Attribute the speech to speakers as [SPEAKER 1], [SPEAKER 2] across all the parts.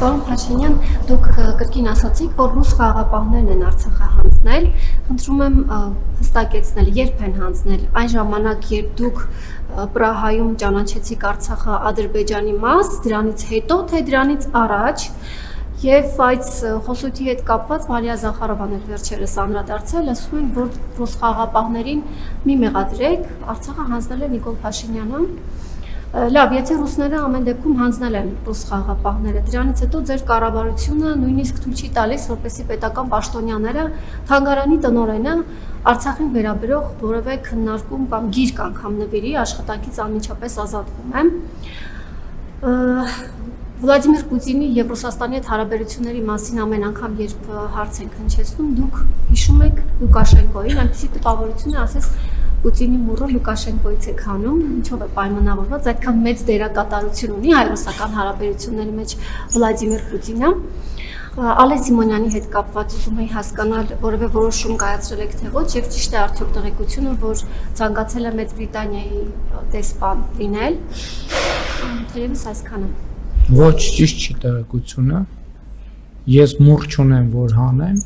[SPEAKER 1] Պարոն Փաշինյան, դուք կրկին ասացիք, որ ռուս խաղաղապահներն են Արցախը հանձնել, խնդրում եմ հստակեցնել, երբ են հանձնել, այն ժամանակ, երբ դուք Պրահայում ճանաչեցիք Արցախը Ադրբեջանի մաս, դրանից հետո, թե դրանից առաջ, եւ այդ խոսույթի հետ կապված Մարիա Զախարովան էլ վերջերս անդրադարձել, ասում են, որ ռուս խաղաղապահներին մի մեղադրեք, Արցախը հանձնել է Նիկոլ Փաշինյանը։ Լավ, եթե ռուսները ամեն դեպքում հանձնել են ռուս խաղաղապահները, դրանից հետո ձեր կառավարությունը նույնիսկ թույլ չի տալիս, որպեսզի պետական պաշտոնյաները թանգարանի տնօրենը Արցախին վերաբերող որևէ քննարկում կամ գիրք անգամ նվիրի, աշխատանքից անմիջապես ազատվում է։ Վլադիմիր Պուտինի եւ Ռուսաստանի հետ հարաբերությունների մասին ամեն անգամ, երբ հարց ենք հնչեցնում, դուք հիշում եք Լուկաշենկոին, այնպիսի տպավորություն է, ասես Պուտինի մուրը Լուկաշենկոից է քանում, ինչով է պայմանավորված, այդքան մեծ դերակատարություն ունի հայ-ռուսական հարաբերությունների մեջ Վլադիմիր Պուտինը։ Ալեն Սիմոնյանի հետ կապված ուզում էի հասկանալ, որևէ որոշում կայացրել եք թե ոչ, եւ ճիշտ է արդյոք տեղեկությունը, որ ցանկացել է Մեծ Բրիտանիայի դեսպան լինել։ Թերևս այսքանը։
[SPEAKER 2] Ոչ, ճիշտ չի տեղեկությունը։ Ես մուռ չունեմ, որ հանեմ։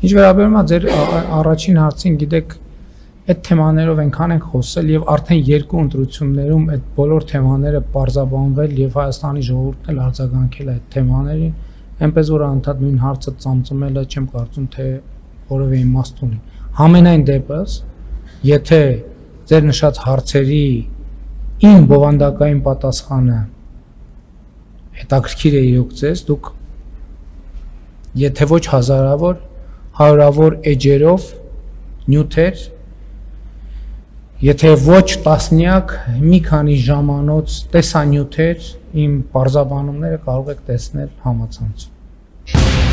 [SPEAKER 2] Ինչ վերաբերում է ձեր առաջին հարցին, գիտեք, այդ թեմաներով այնքան ենք խոսել եւ արդեն երկու ընտրություններում այդ բոլոր թեմաները պարզաբանվել եւ Հայաստանի ժողովուրդն էլ արձագանքել այդ թեմաներին, այնպես որ անդադ նույն հարցը ծամծմելը չեմ կարծում թե որևէ իմաստ ունի։ Համենայն դեպս, եթե ձեր նշած հարցերի իմ բովանդակային պատասխանը հետաքրքիր է իրոք ձեզ, դուք եթե ոչ հազարավոր, հարյուրավոր էջերով նյութեր, եթե ոչ տասնյակ, մի քանի ժամանոց տեսանյութեր իմ պարզաբանումները կարող եք տեսնել համացանցում։